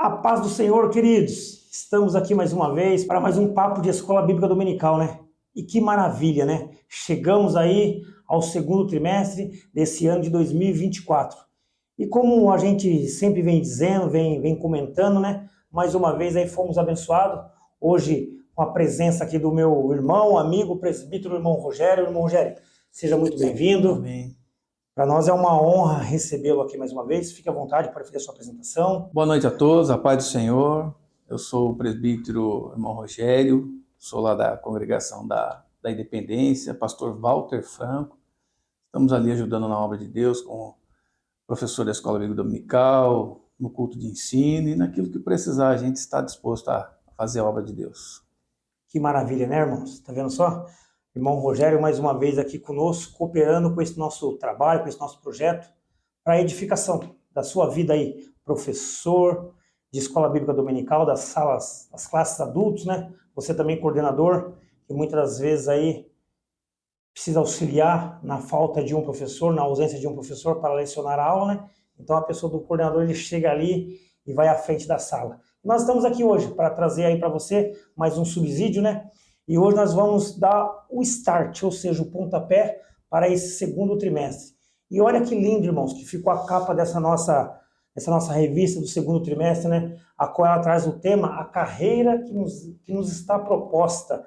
A paz do Senhor, queridos. Estamos aqui mais uma vez para mais um papo de Escola Bíblica Dominical, né? E que maravilha, né? Chegamos aí ao segundo trimestre desse ano de 2024. E como a gente sempre vem dizendo, vem comentando, né? Mais uma vez aí fomos abençoados. Hoje com a presença aqui do meu irmão, amigo, presbítero, irmão Rogério. Irmão Rogério, seja muito bem-vindo. Amém. Para nós é uma honra recebê-lo aqui mais uma vez. Fique à vontade para fazer a sua apresentação. Boa noite a todos, a paz do Senhor. Eu sou o presbítero irmão Rogério, sou lá da congregação da Independência, pastor Walter Franco. Estamos ali ajudando na obra de Deus com professor da Escola Bíblica Dominical, no culto de ensino e naquilo que precisar, a gente está disposto a fazer a obra de Deus. Que maravilha, né, irmãos? Tá vendo só? Irmão Rogério, mais uma vez aqui conosco, cooperando com esse nosso trabalho, com esse nosso projeto, para a edificação da sua vida aí, professor de Escola Bíblica Dominical, das classes adultos, né? Você também coordenador, que muitas das vezes aí precisa auxiliar na falta de um professor, na ausência de um professor para lecionar a aula, né? Então a pessoa do coordenador, ele chega ali e vai à frente da sala. Nós estamos aqui hoje para trazer aí para você mais um subsídio, né? E hoje nós vamos dar o start, ou seja, o pontapé para esse segundo trimestre. E olha que lindo, irmãos, que ficou a capa dessa nossa revista do segundo trimestre, né? A qual ela traz o tema, a carreira que nos está proposta.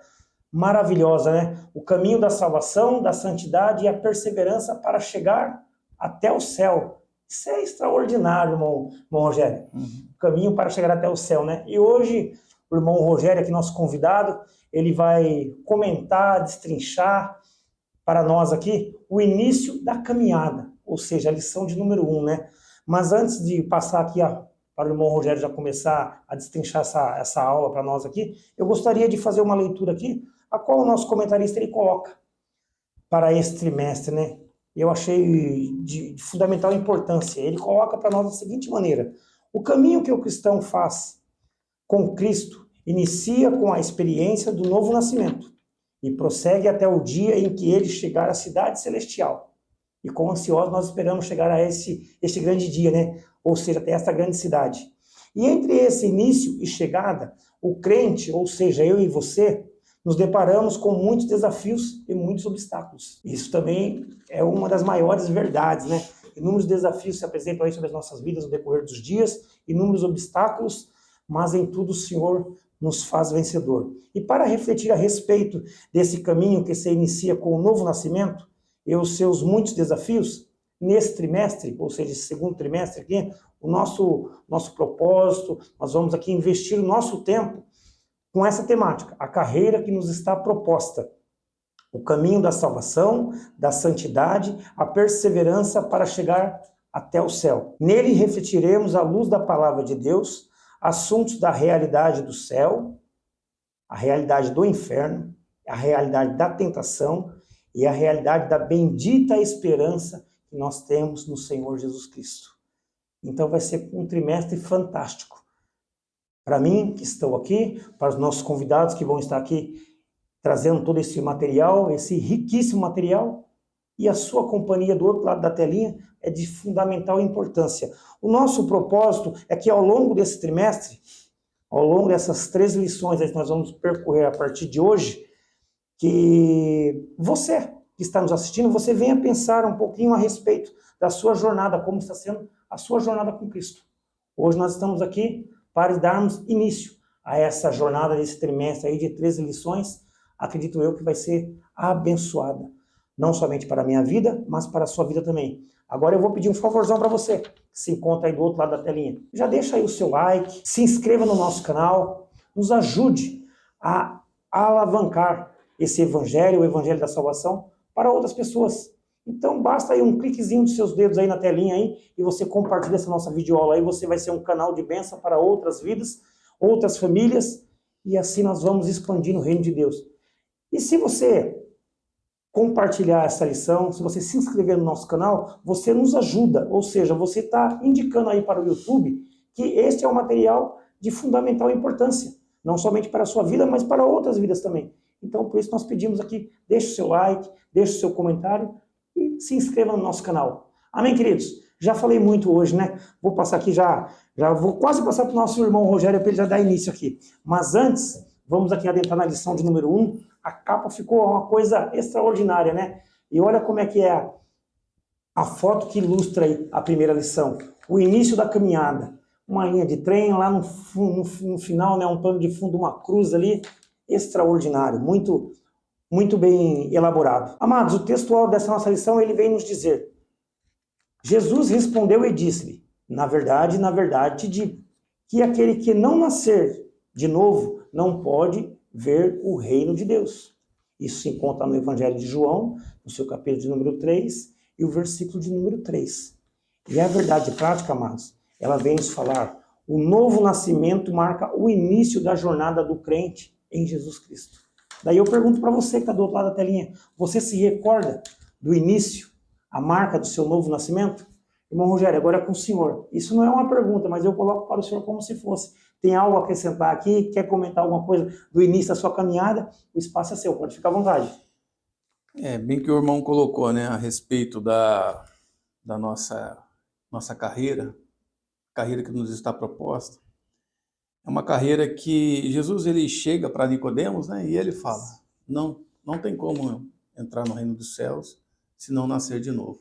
Maravilhosa, né? O caminho da salvação, da santidade e a perseverança para chegar até o céu. Isso é extraordinário, irmão Rogério. O caminho para chegar até o céu, né? E hoje, o irmão Rogério, aqui nosso convidado, ele vai comentar, destrinchar para nós aqui o início da caminhada, ou seja, a lição de número 1, né? Mas antes de passar aqui para o irmão Rogério já começar a destrinchar essa aula para nós aqui, eu gostaria de fazer uma leitura aqui, a qual o nosso comentarista ele coloca para esse trimestre, né? Eu achei de fundamental importância. Ele coloca para nós da seguinte maneira: o caminho que o cristão faz com Cristo inicia com a experiência do novo nascimento e prossegue até o dia em que ele chegar à cidade celestial. E com ansiosos nós esperamos chegar a este grande dia, né? Ou seja, até esta grande cidade. E entre esse início e chegada, o crente, ou seja, eu e você, nos deparamos com muitos desafios e muitos obstáculos. Isso também é uma das maiores verdades, né? Inúmeros desafios se apresentam aí sobre as nossas vidas no decorrer dos dias, inúmeros obstáculos, mas em tudo o Senhor nos faz vencedor. E para refletir a respeito desse caminho que se inicia com o novo nascimento e os seus muitos desafios, nesse trimestre, ou seja, esse segundo trimestre aqui, o nosso propósito, nós vamos aqui investir o nosso tempo com essa temática, a carreira que nos está proposta, o caminho da salvação, da santidade, a perseverança para chegar até o céu. Nele refletiremos, à luz da palavra de Deus, assuntos da realidade do céu, a realidade do inferno, a realidade da tentação e a realidade da bendita esperança que nós temos no Senhor Jesus Cristo. Então vai ser um trimestre fantástico. Para mim, que estou aqui, para os nossos convidados que vão estar aqui trazendo todo esse material, esse riquíssimo material, e a sua companhia do outro lado da telinha é de fundamental importância. O nosso propósito é que ao longo desse trimestre, ao longo dessas 3 lições que nós vamos percorrer a partir de hoje, que você que está nos assistindo, você venha pensar um pouquinho a respeito da sua jornada, como está sendo a sua jornada com Cristo. Hoje nós estamos aqui para darmos início a essa jornada desse trimestre aí de 13 lições, acredito eu que vai ser abençoada. Não somente para a minha vida, mas para a sua vida também. Agora eu vou pedir um favorzão para você, que se encontra aí do outro lado da telinha. Já deixa aí o seu like, se inscreva no nosso canal, nos ajude a alavancar esse evangelho, o evangelho da salvação, para outras pessoas. Então basta aí um cliquezinho dos seus dedos aí na telinha aí, e você compartilha essa nossa videoaula aí, você vai ser um canal de bênção para outras vidas, outras famílias, e assim nós vamos expandindo o reino de Deus. E se você compartilhar essa lição, se você se inscrever no nosso canal, você nos ajuda, ou seja, você está indicando aí para o YouTube que este é um material de fundamental importância, não somente para a sua vida, mas para outras vidas também. Então, por isso nós pedimos aqui, deixe o seu like, deixe o seu comentário e se inscreva no nosso canal. Amém, queridos? Já falei muito hoje, né? Vou passar aqui já vou quase passar para o nosso irmão Rogério para ele já dar início aqui. Mas antes, vamos aqui adentrar na lição de número 1. A capa ficou uma coisa extraordinária, né? E olha como é que é a foto que ilustra aí a primeira lição. O início da caminhada. Uma linha de trem, lá no final, né, um pano de fundo, uma cruz ali. Extraordinário, muito, muito bem elaborado. Amados, o textual dessa nossa lição, ele vem nos dizer: Jesus respondeu e disse-lhe: na verdade, te digo, que aquele que não nascer de novo não pode ver o reino de Deus. Isso se encontra no Evangelho de João, no seu capítulo de número 3, e o versículo de número 3. E a verdade prática, amados, ela vem nos falar: o novo nascimento marca o início da jornada do crente em Jesus Cristo. Daí eu pergunto para você que está do outro lado da telinha: você se recorda do início, a marca do seu novo nascimento? Irmão Rogério, agora é com o senhor. Isso não é uma pergunta, mas eu coloco para o senhor como se fosse. Tem algo a acrescentar aqui? Quer comentar alguma coisa do início da sua caminhada? O espaço é seu, pode ficar à vontade. Bem que o irmão colocou, né, a respeito da nossa carreira que nos está proposta. É uma carreira que Jesus ele chega para Nicodemos, né, e ele fala: não tem como entrar no reino dos céus se não nascer de novo.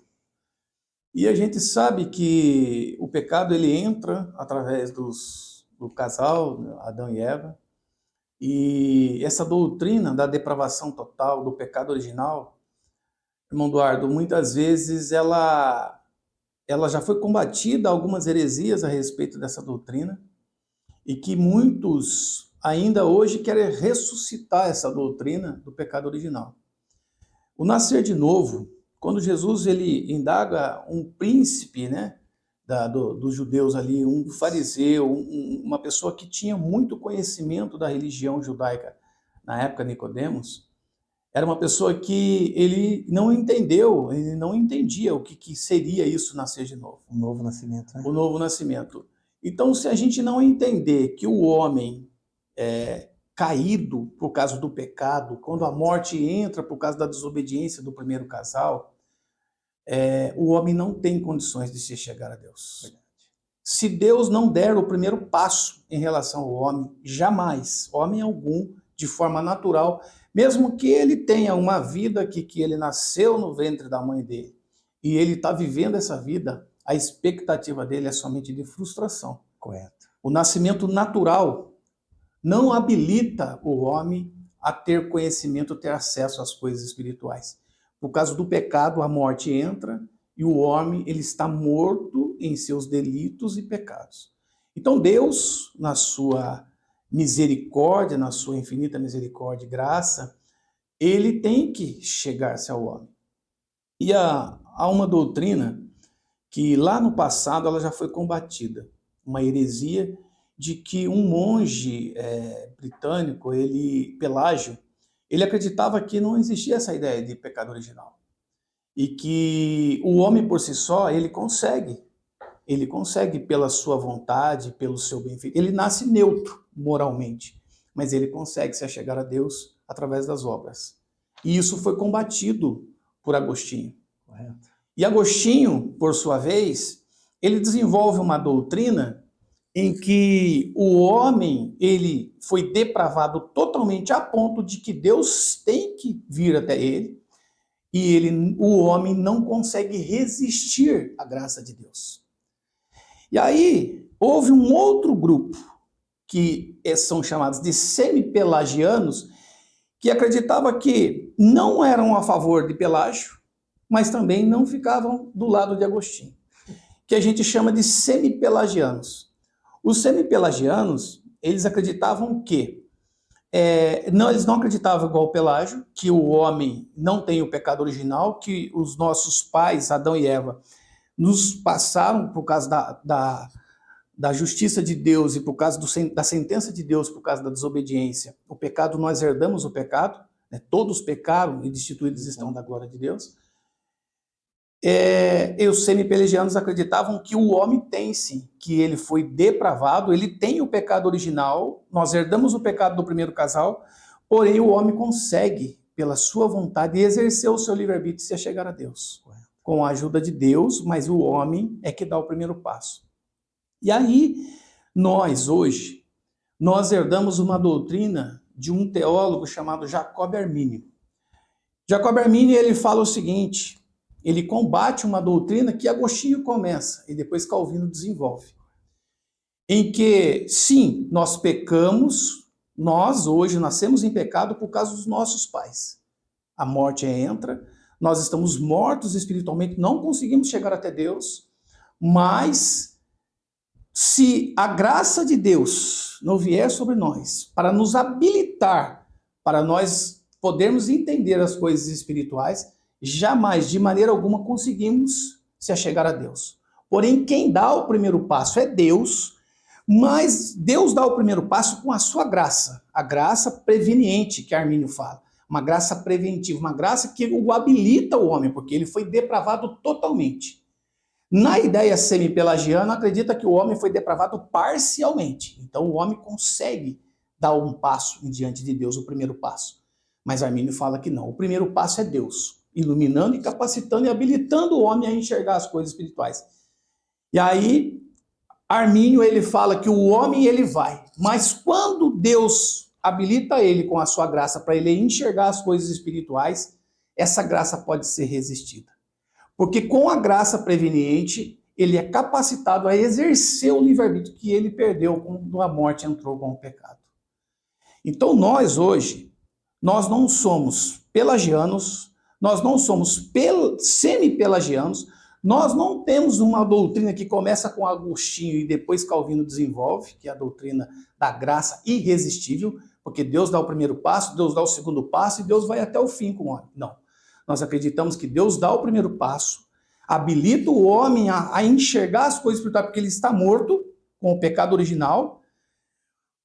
E a gente sabe que o pecado ele entra através do casal, Adão e Eva, e essa doutrina da depravação total, do pecado original, irmão Eduardo, muitas vezes ela já foi combatida, algumas heresias a respeito dessa doutrina, e que muitos ainda hoje querem ressuscitar essa doutrina do pecado original. O nascer de novo, quando Jesus ele indaga um príncipe, né, dos judeus ali, um fariseu, uma pessoa que tinha muito conhecimento da religião judaica, na época Nicodemos, era uma pessoa que ele não entendeu, ele não entendia o que seria isso, nascer de novo. O novo nascimento, né? O novo nascimento. Então, se a gente não entender que o homem é caído por causa do pecado, quando a morte entra por causa da desobediência do primeiro casal, o homem não tem condições de se chegar a Deus. Verdade. Se Deus não der o primeiro passo em relação ao homem, jamais, homem algum, de forma natural, mesmo que ele tenha uma vida que ele nasceu no ventre da mãe dele, e ele está vivendo essa vida, a expectativa dele é somente de frustração. Correto. O nascimento natural não habilita o homem a ter conhecimento, ter acesso às coisas espirituais. Por causa do pecado, a morte entra e o homem ele está morto em seus delitos e pecados. Então Deus, na sua misericórdia, na sua infinita misericórdia e graça, ele tem que chegar-se ao homem. E há uma doutrina que lá no passado ela já foi combatida, uma heresia de que um monge britânico, Pelágio, ele acreditava que não existia essa ideia de pecado original. E que o homem por si só, ele consegue pela sua vontade, pelo seu bem-feito. Ele nasce neutro moralmente, mas ele consegue se achegar a Deus através das obras. E isso foi combatido por Agostinho. Correto. E Agostinho, por sua vez, ele desenvolve uma doutrina em que o homem ele foi depravado totalmente a ponto de que Deus tem que vir até ele e o homem não consegue resistir à graça de Deus. E aí houve um outro grupo que são chamados de semi-pelagianos, que acreditava que não eram a favor de Pelágio, mas também não ficavam do lado de Agostinho, que a gente chama de semi-pelagianos. Os semi-pelagianos, eles acreditavam que, eles não acreditavam igual o Pelágio, que o homem não tem o pecado original, que os nossos pais, Adão e Eva, nos passaram por causa da justiça de Deus e por causa da sentença de Deus, por causa da desobediência. O pecado, nós herdamos o pecado, né? Todos pecaram e destituídos estão da glória de Deus. E os semi-pelagianos acreditavam que o homem tem sim, que ele foi depravado, ele tem o pecado original, nós herdamos o pecado do primeiro casal, porém o homem consegue, pela sua vontade, exercer o seu livre-arbítrio e se achegar a Deus. com a ajuda de Deus, mas o homem é que dá o primeiro passo. E aí, nós hoje, nós herdamos uma doutrina de um teólogo chamado Jacob Armínio. Jacob Armínio, ele fala o seguinte, ele combate uma doutrina que Agostinho começa e depois Calvino desenvolve. Em que, sim, nós pecamos, nós hoje nascemos em pecado por causa dos nossos pais. A morte entra, nós estamos mortos espiritualmente, não conseguimos chegar até Deus, mas se a graça de Deus não vier sobre nós para nos habilitar, para nós podermos entender as coisas espirituais, jamais, de maneira alguma, conseguimos se achegar a Deus. Porém, quem dá o primeiro passo é Deus, mas Deus dá o primeiro passo com a sua graça, a graça preveniente que Armínio fala, uma graça preventiva, uma graça que o habilita o homem, porque ele foi depravado totalmente. Na ideia semi-pelagiana, acredita que o homem foi depravado parcialmente. Então, o homem consegue dar um passo diante de Deus, o primeiro passo. Mas Armínio fala que não. O primeiro passo é Deus, iluminando e capacitando e habilitando o homem a enxergar as coisas espirituais. E aí, Armínio, ele fala que o homem, ele vai. Mas quando Deus habilita ele com a sua graça para ele enxergar as coisas espirituais, essa graça pode ser resistida. Porque com a graça preveniente, ele é capacitado a exercer o livre-arbítrio que ele perdeu quando a morte entrou com o pecado. Então nós hoje, nós não somos pelagianos, nós não somos semi-pelagianos, nós não temos uma doutrina que começa com Agostinho e depois Calvino desenvolve, que é a doutrina da graça irresistível, porque Deus dá o primeiro passo, Deus dá o segundo passo e Deus vai até o fim com o homem. Não. Nós acreditamos que Deus dá o primeiro passo, habilita o homem a enxergar as coisas espirituais, porque ele está morto com o pecado original,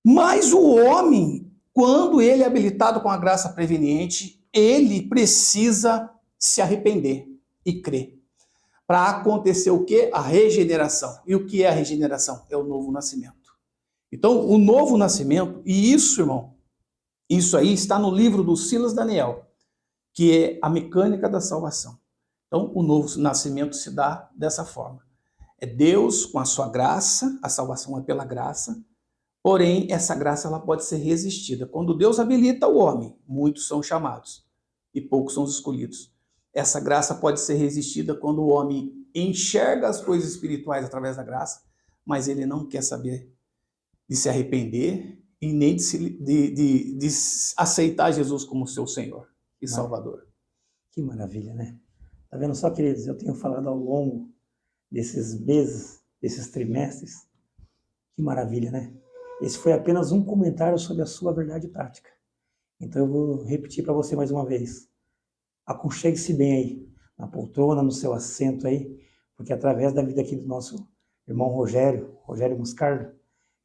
mas o homem, quando ele é habilitado com a graça preveniente, ele precisa se arrepender e crer. Para acontecer o quê? A regeneração. E o que é a regeneração? É o novo nascimento. Então, o novo nascimento, e isso, irmão, isso aí está no livro do Silas Daniel, que é a mecânica da salvação. Então, o novo nascimento se dá dessa forma. É Deus com a sua graça, a salvação é pela graça, porém, essa graça ela pode ser resistida. Quando Deus habilita o homem, muitos são chamados e poucos são os escolhidos. Essa graça pode ser resistida quando o homem enxerga as coisas espirituais através da graça, mas ele não quer saber de se arrepender e nem de aceitar Jesus como seu Senhor e Salvador. Que maravilha, né? Tá vendo só, queridos? Eu tenho falado ao longo desses meses, desses trimestres. Que maravilha, né? Esse foi apenas um comentário sobre a sua verdade prática. Então eu vou repetir para você mais uma vez. Aconchegue-se bem aí, na poltrona, no seu assento aí, porque através da vida aqui do nosso irmão Rogério Moscardo,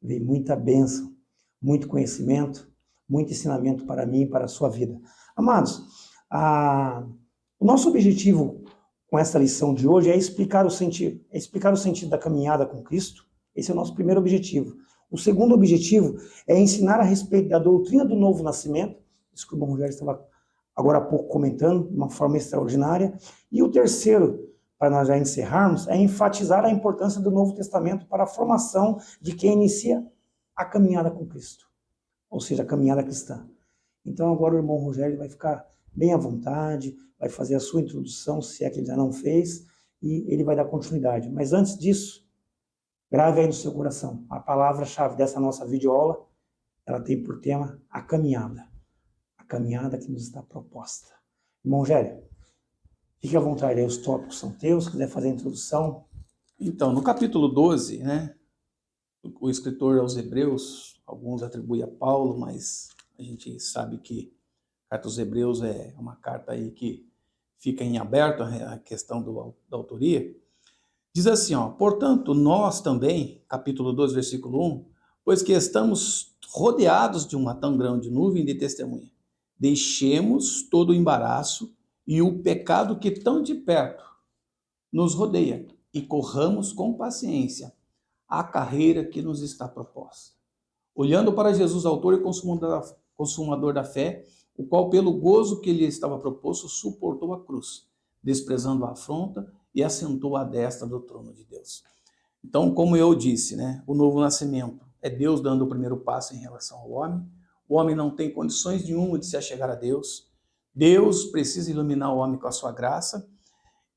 veio muita bênção, muito conhecimento, muito ensinamento para mim e para a sua vida. Amados, o nosso objetivo com essa lição de hoje é explicar o sentido da caminhada com Cristo. Esse é o nosso primeiro objetivo. O segundo objetivo é ensinar a respeito da doutrina do novo nascimento, isso que o irmão Rogério estava agora há pouco comentando, de uma forma extraordinária. E o terceiro, para nós já encerrarmos, é enfatizar a importância do Novo Testamento para a formação de quem inicia a caminhada com Cristo, ou seja, a caminhada cristã. Então agora o irmão Rogério vai ficar bem à vontade, vai fazer a sua introdução, se é que ele já não fez, e ele vai dar continuidade. Mas antes disso, grave aí no seu coração, a palavra-chave dessa nossa videoaula, ela tem por tema a caminhada que nos está proposta. Irmão Rogério, fique à vontade aí, os tópicos são teus, se quiser fazer a introdução. Então, no capítulo 12, né, o escritor aos Hebreus, alguns atribuem a Paulo, mas a gente sabe que a carta aos Hebreus é uma carta aí que fica em aberto a questão da autoria. Diz assim, portanto, nós também, capítulo 12, versículo 1, pois que estamos rodeados de uma tão grande nuvem de testemunha, deixemos todo o embaraço e o pecado que tão de perto nos rodeia e corramos com paciência a carreira que nos está proposta. Olhando para Jesus, autor e consumador da fé, o qual pelo gozo que lhe estava proposto suportou a cruz, desprezando a afronta, e assentou à destra do trono de Deus. Então, como eu disse, né, o novo nascimento é Deus dando o primeiro passo em relação ao homem. O homem não tem condições nenhuma de se achegar a Deus. Deus precisa iluminar o homem com a sua graça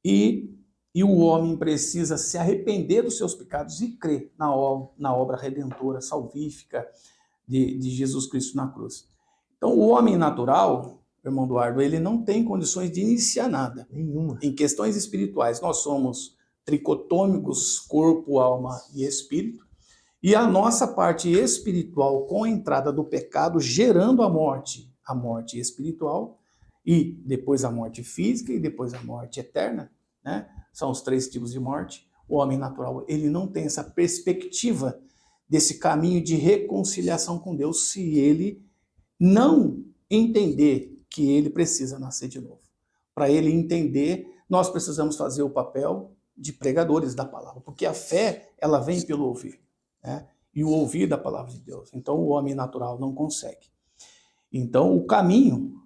e o homem precisa se arrepender dos seus pecados e crer na obra redentora, salvífica de Jesus Cristo na cruz. Então, o homem natural, irmão Eduardo, ele não tem condições de iniciar nada. Nenhuma. Em questões espirituais, nós somos tricotômicos, corpo, alma e espírito, e a nossa parte espiritual, com a entrada do pecado, gerando a morte espiritual, e depois a morte física, e depois a morte eterna, né? São os 3 tipos de morte. O homem natural, ele não tem essa perspectiva desse caminho de reconciliação com Deus se ele não entender que ele precisa nascer de novo. Para ele entender, nós precisamos fazer o papel de pregadores da palavra, porque a fé, ela vem pelo ouvir, né? E o ouvir da palavra de Deus. Então, o homem natural não consegue. Então, o caminho,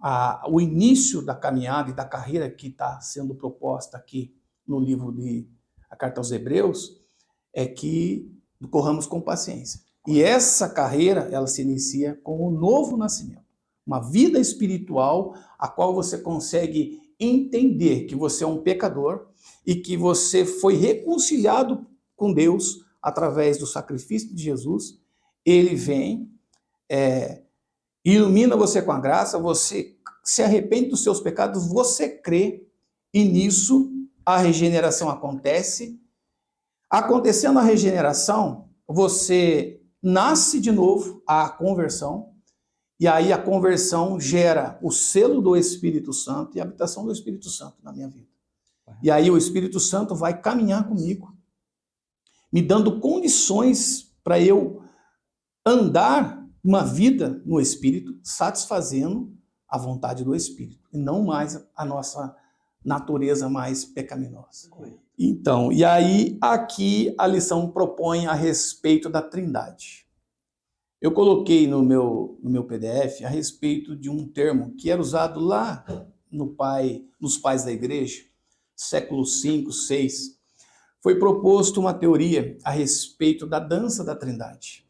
o início da caminhada e da carreira que está sendo proposta aqui no livro de A Carta aos Hebreus, é que corramos com paciência. E essa carreira, ela se inicia com o novo nascimento. Uma vida espiritual, a qual você consegue entender que você é um pecador e que você foi reconciliado com Deus através do sacrifício de Jesus. Ele vem, ilumina você com a graça, você se arrepende dos seus pecados, você crê, e nisso a regeneração acontece. Acontecendo a regeneração, você nasce de novo, a conversão, e aí a conversão gera o selo do Espírito Santo e a habitação do Espírito Santo na minha vida. E aí o Espírito Santo vai caminhar comigo, me dando condições para eu andar uma vida no Espírito, satisfazendo a vontade do Espírito, e não mais a nossa natureza mais pecaminosa. Então, e aí aqui a lição propõe a respeito da Trindade. Eu coloquei no meu PDF a respeito de um termo que era usado lá nos pais da igreja, século V, VI. Foi proposto uma teoria a respeito da dança da Trindade.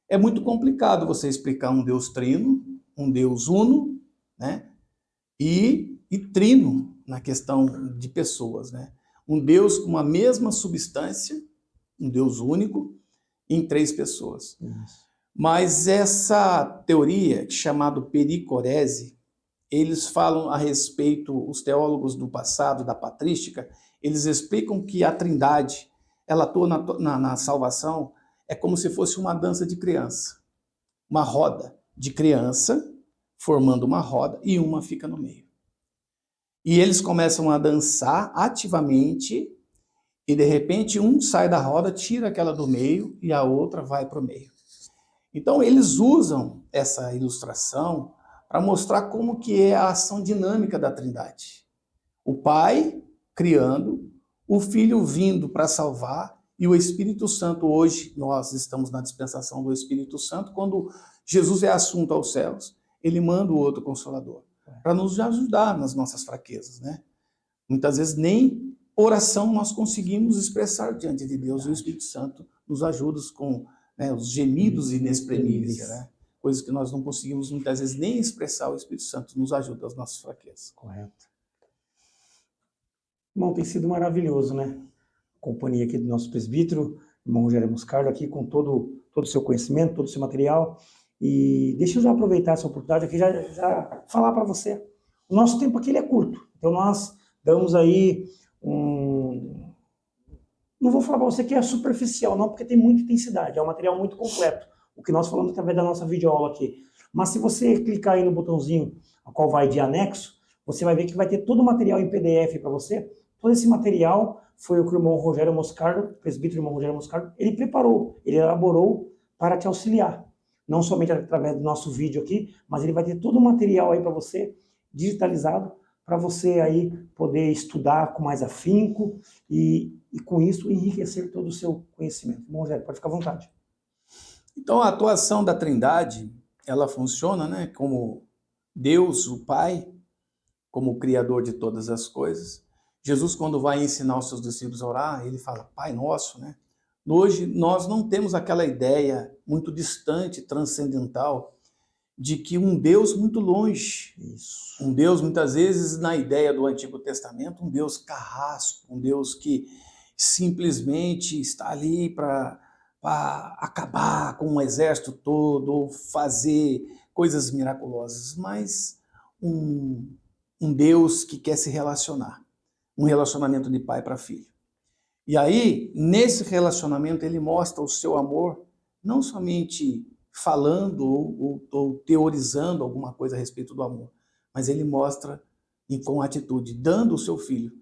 É muito complicado você explicar um Deus trino, um Deus uno, né? E trino na questão de pessoas, né? Um Deus com uma mesma substância, um Deus único, em 3 pessoas. Mas essa teoria, chamada pericorese, eles falam a respeito, os teólogos do passado, da patrística, eles explicam que a Trindade, ela atua na salvação, é como se fosse uma dança de criança. Uma roda de criança, formando uma roda, e uma fica no meio. E eles começam a dançar ativamente, e de repente um sai da roda, tira aquela do meio, e a outra vai para o meio. Então eles usam essa ilustração para mostrar como que é a ação dinâmica da Trindade. O Pai criando, o Filho vindo para salvar, e o Espírito Santo. Hoje nós estamos na dispensação do Espírito Santo. Quando Jesus é assunto aos céus, ele manda o outro Consolador para nos ajudar nas nossas fraquezas, né? Muitas vezes nem oração nós conseguimos expressar diante de Deus, e o Espírito Santo nos ajuda com, né, os gemidos inexprimíveis, né? Coisas que nós não conseguimos muitas vezes nem expressar. O Espírito Santo nos ajuda nas nossas fraquezas. Correto. Bom, tem sido maravilhoso, né? A companhia aqui do nosso presbítero, irmão Rogério Moscardo, aqui com todo o seu conhecimento, todo o seu material. E deixa eu já aproveitar essa oportunidade aqui, já falar para você. O nosso tempo aqui ele é curto, então nós damos aí Não vou falar para você que é superficial, não, porque tem muita intensidade, é um material muito completo, o que nós falamos através da nossa videoaula aqui. Mas se você clicar aí no botãozinho, a qual vai de anexo, você vai ver que vai ter todo o material em PDF para você. Todo esse material foi o que o irmão Rogério Moscardo, presbítero irmão Rogério Moscardo, ele preparou, ele elaborou para te auxiliar. Não somente através do nosso vídeo aqui, mas ele vai ter todo o material aí para você, digitalizado, para você aí poder estudar com mais afinco e com isso enriquecer todo o seu conhecimento. Bom, Rogério, pode ficar à vontade. Então, a atuação da Trindade, ela funciona, né, como Deus, o Pai, como o Criador de todas as coisas, Jesus, quando vai ensinar os seus discípulos a orar, ele fala, Pai Nosso, né? Hoje, nós não temos aquela ideia muito distante, transcendental, de que um Deus muito longe, um Deus muitas vezes na ideia do Antigo Testamento, um Deus carrasco, um Deus que simplesmente está ali para acabar com um exército todo ou fazer coisas miraculosas, mas um Deus que quer se relacionar, um relacionamento de pai para filho. E aí, nesse relacionamento, ele mostra o seu amor, não somente falando ou teorizando alguma coisa a respeito do amor, mas ele mostra com atitude, dando o seu filho.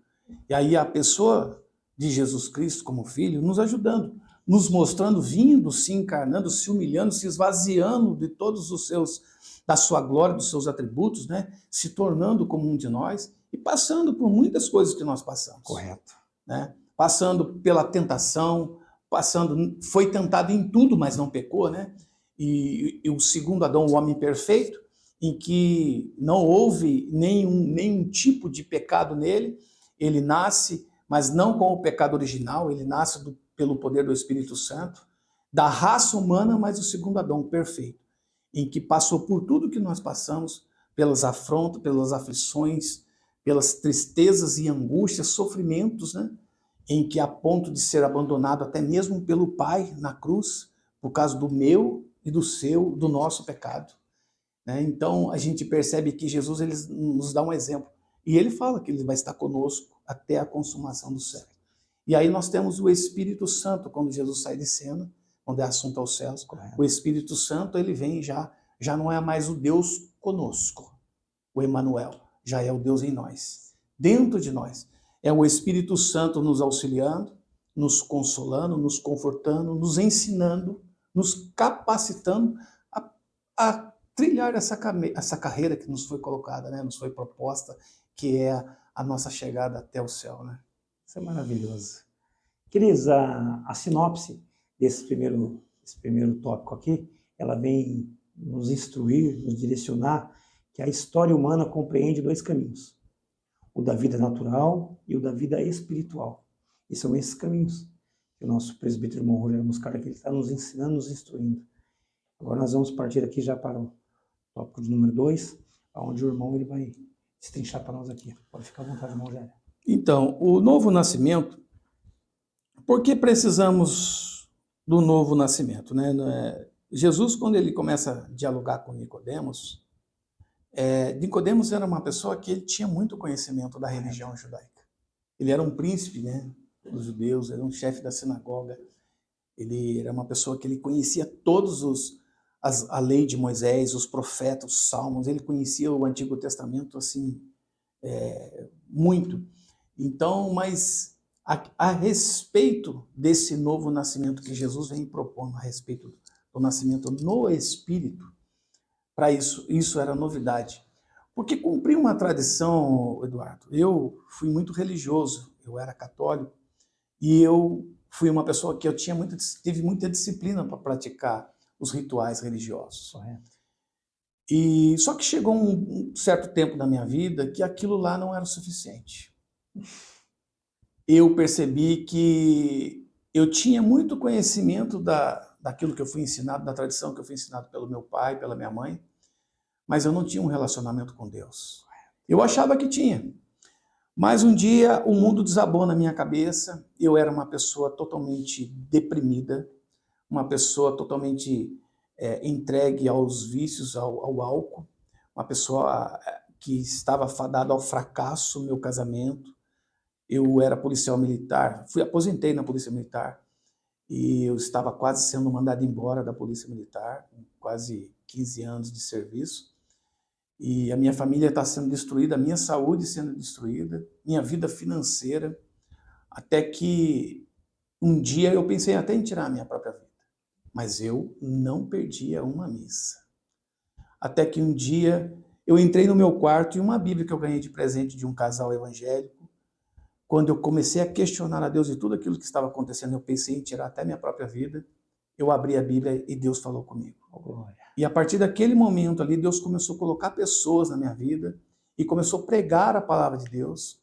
E aí a pessoa de Jesus Cristo como filho nos ajudando, nos mostrando, vindo, se encarnando, se humilhando, se esvaziando de todos os seus, da sua glória, dos seus atributos, né? Se tornando como um de nós e passando por muitas coisas que nós passamos. Correto. Né? Passando pela tentação, foi tentado em tudo, mas não pecou, né? E o segundo Adão, o homem perfeito, em que não houve nenhum tipo de pecado nele, ele nasce, mas não com o pecado original, ele nasce pelo poder do Espírito Santo, da raça humana, mas o segundo Adão, perfeito, em que passou por tudo que nós passamos, pelas afrontas, pelas aflições, pelas tristezas e angústias, sofrimentos, né? Em que a ponto de ser abandonado até mesmo pelo Pai na cruz, por causa do meu e do seu, do nosso pecado. Né? Então, a gente percebe que Jesus ele nos dá um exemplo. E ele fala que ele vai estar conosco até a consumação do século. E aí nós temos o Espírito Santo, quando Jesus sai de cena, quando é assunto aos céus. Correto. O Espírito Santo, ele vem já não é mais o Deus conosco, o Emanuel, já é o Deus em nós, dentro de nós. É o Espírito Santo nos auxiliando, nos consolando, nos confortando, nos ensinando, nos capacitando a trilhar essa carreira que nos foi colocada, né? Nos foi proposta, que é a nossa chegada até o céu. Né? Isso é maravilhoso. Queridos, a sinopse desse primeiro tópico aqui, ela vem nos instruir, nos direcionar que a história humana compreende dois caminhos. O da vida natural e o da vida espiritual. E são esses caminhos que o nosso presbítero irmão Rogério Muscara aqui está nos ensinando, nos instruindo. Agora nós vamos partir aqui já para o tópico de número 2, onde o irmão ele vai destrinchar para nós aqui. Pode ficar à vontade, irmão Rogério. Então, o novo nascimento, por que precisamos do novo nascimento? Né? Jesus, quando ele começa a dialogar com Nicodemos, Nicodemos era uma pessoa que ele tinha muito conhecimento da religião judaica. Ele era um príncipe, né, dos judeus, era um chefe da sinagoga. Ele era uma pessoa que ele conhecia a lei de Moisés, os profetas, os salmos. Ele conhecia o Antigo Testamento assim muito. Então, mas a respeito desse novo nascimento que Jesus vem propondo, a respeito do nascimento no Espírito, para isso era novidade. Porque cumpri uma tradição, Eduardo. Eu fui muito religioso, eu era católico, e eu fui uma pessoa que tive muita disciplina para praticar os rituais religiosos. Correto. E só que chegou um certo tempo na minha vida que aquilo lá não era o suficiente. Eu percebi que eu tinha muito conhecimento daquilo que eu fui ensinado, da tradição que eu fui ensinado pelo meu pai, pela minha mãe, mas eu não tinha um relacionamento com Deus. Eu achava que tinha. Mas um dia o mundo desabou na minha cabeça, eu era uma pessoa totalmente deprimida, uma pessoa totalmente entregue aos vícios, ao álcool, uma pessoa que estava fadada ao fracasso no meu casamento. Eu era policial militar, aposentei na Polícia Militar, e eu estava quase sendo mandado embora da Polícia Militar, com quase 15 anos de serviço. E a minha família está sendo destruída, a minha saúde sendo destruída, minha vida financeira, até que um dia eu pensei até em tirar a minha própria vida. Mas eu não perdia uma missa. Até que um dia eu entrei no meu quarto e uma Bíblia que eu ganhei de presente de um casal evangélico, quando eu comecei a questionar a Deus de tudo aquilo que estava acontecendo, eu pensei em tirar até minha própria vida, eu abri a Bíblia e Deus falou comigo. Glória. E a partir daquele momento ali, Deus começou a colocar pessoas na minha vida e começou a pregar a palavra de Deus.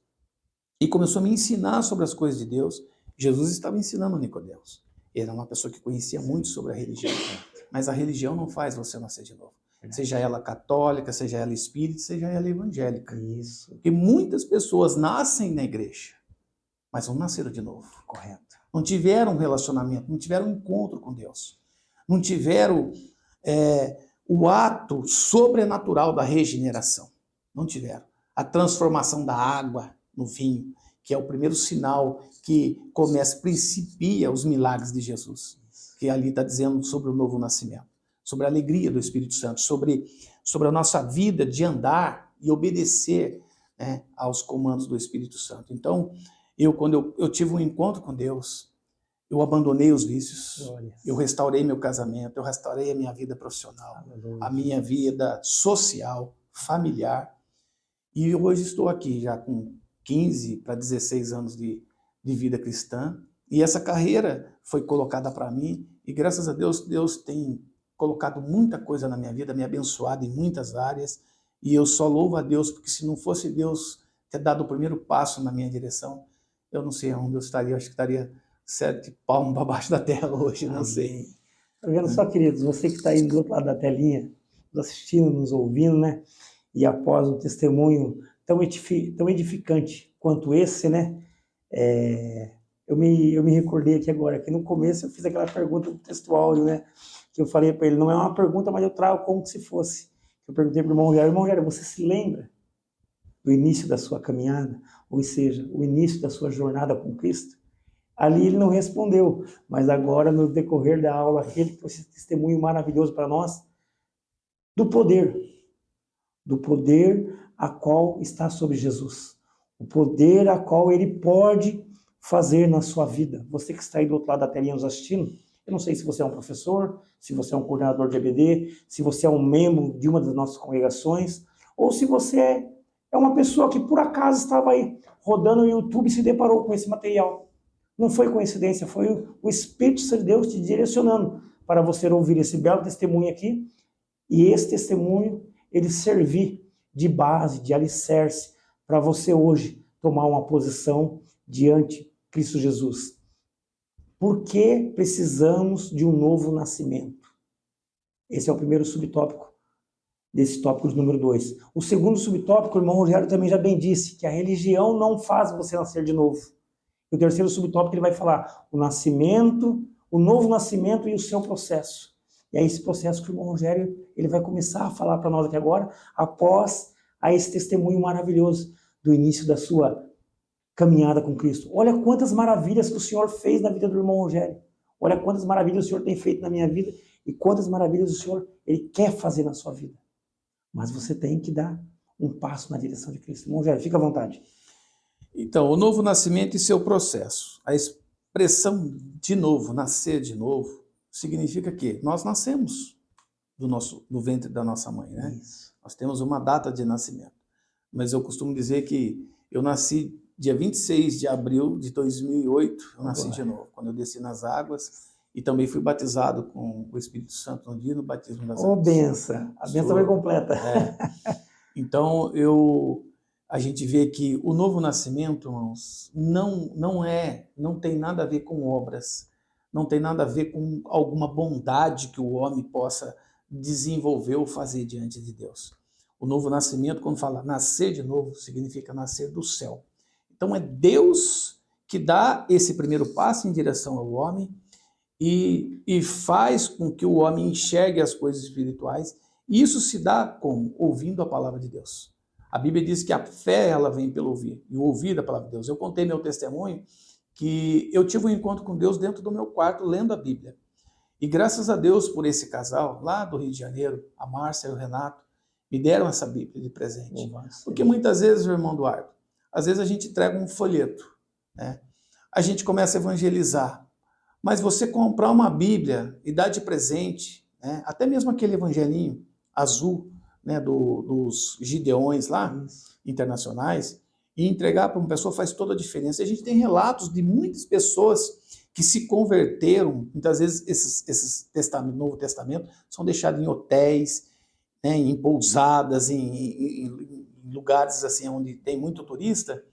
e começou a me ensinar sobre as coisas de Deus. Jesus estava ensinando Nicodemos. Ele era uma pessoa que conhecia muito sobre a religião, mas a religião não faz você nascer de novo. Seja ela católica, seja ela espírita, seja ela evangélica. Isso. Porque muitas pessoas nascem na igreja, mas não nasceram de novo. Correto. Não tiveram um relacionamento, não tiveram um encontro com Deus. Não tiveram o ato sobrenatural da regeneração. Não tiveram. A transformação da água no vinho, que é o primeiro sinal que principia os milagres de Jesus. Que ali está dizendo sobre o novo nascimento, sobre a alegria do Espírito Santo, sobre a nossa vida de andar e obedecer, né, aos comandos do Espírito Santo. Então, quando eu tive um encontro com Deus, eu abandonei os vícios, eu restaurei meu casamento, eu restaurei a minha vida profissional, a minha vida social, familiar, e hoje estou aqui já com 15 para 16 anos de vida cristã, e essa carreira foi colocada para mim, e graças a Deus, Deus tem colocado muita coisa na minha vida, me abençoado em muitas áreas, e eu só louvo a Deus, porque se não fosse Deus ter dado o primeiro passo na minha direção, eu não sei onde eu estaria, eu acho que estaria 7 palmos abaixo da terra hoje, não sei. Tá vendo só, queridos, você que está aí do outro lado da telinha, nos assistindo, nos ouvindo, né? E após um testemunho tão edificante quanto esse, né? Eu me recordei aqui agora, que no começo eu fiz aquela pergunta do textual, né? Que eu falei para ele, não é uma pergunta, mas eu trago como se fosse. Eu perguntei para o irmão Rogério, você se lembra do início da sua caminhada? Ou seja, o início da sua jornada com Cristo? Ali ele não respondeu, mas agora, no decorrer da aula, aquele que foi esse testemunho maravilhoso para nós, do poder a qual está sobre Jesus, o poder a qual ele pode fazer na sua vida. Você que está aí do outro lado da telinha nos assistindo, eu não sei se você é um professor, se você é um coordenador de EBD, se você é um membro de uma das nossas congregações, ou se você é uma pessoa que por acaso estava aí rodando no YouTube e se deparou com esse material. Não foi coincidência, foi o Espírito de Deus te direcionando para você ouvir esse belo testemunho aqui, e esse testemunho, ele servir de base, de alicerce, para você hoje tomar uma posição diante de Cristo Jesus. Por que precisamos de um novo nascimento? Esse é o primeiro subtópico desse tópico de número 2. O segundo subtópico, o irmão Rogério também já bem disse, que a religião não faz você nascer de novo. O terceiro subtópico ele vai falar o nascimento, o novo nascimento e o seu processo. E é esse processo que o irmão Rogério ele vai começar a falar para nós aqui agora, após esse testemunho maravilhoso do início da sua caminhada com Cristo. Olha quantas maravilhas que o Senhor fez na vida do irmão Rogério. Olha quantas maravilhas o Senhor tem feito na minha vida e quantas maravilhas o Senhor ele quer fazer na sua vida. Mas você tem que dar um passo na direção de Cristo. Irmão Rogério, fica à vontade. Então, o novo nascimento e seu processo. A expressão de novo, nascer de novo, significa que nós nascemos do ventre da nossa mãe, né? Isso. Nós temos uma data de nascimento. Mas eu costumo dizer que eu nasci dia 26 de abril de 2008, eu nasci de novo, quando eu desci nas águas e também fui batizado com o Espírito Santo no dia do batismo das águas. Benção! A benção foi completa. Então, a gente vê que o novo nascimento, irmãos, não tem nada a ver com obras, não tem nada a ver com alguma bondade que o homem possa desenvolver ou fazer diante de Deus. O novo nascimento, quando fala nascer de novo, significa nascer do céu. Então é Deus que dá esse primeiro passo em direção ao homem e faz com que o homem enxergue as coisas espirituais. E isso se dá como? Ouvindo a palavra de Deus. A Bíblia diz que a fé ela vem pelo ouvir, e o ouvir da palavra de Deus. Eu contei meu testemunho que eu tive um encontro com Deus dentro do meu quarto, lendo a Bíblia. E graças a Deus por esse casal, lá do Rio de Janeiro, a Márcia e o Renato, me deram essa Bíblia de presente. Porque muitas vezes, irmão Eduardo, às vezes a gente entrega um folheto, né? A gente começa a evangelizar, mas você comprar uma Bíblia e dar de presente, né? Até mesmo aquele evangelinho azul, né, dos Gideões lá, internacionais, e entregar para uma pessoa faz toda a diferença. A gente tem relatos de muitas pessoas que se converteram, muitas vezes esses Novo Testamento são deixados em hotéis, né, em pousadas, em lugares assim onde tem muito turista,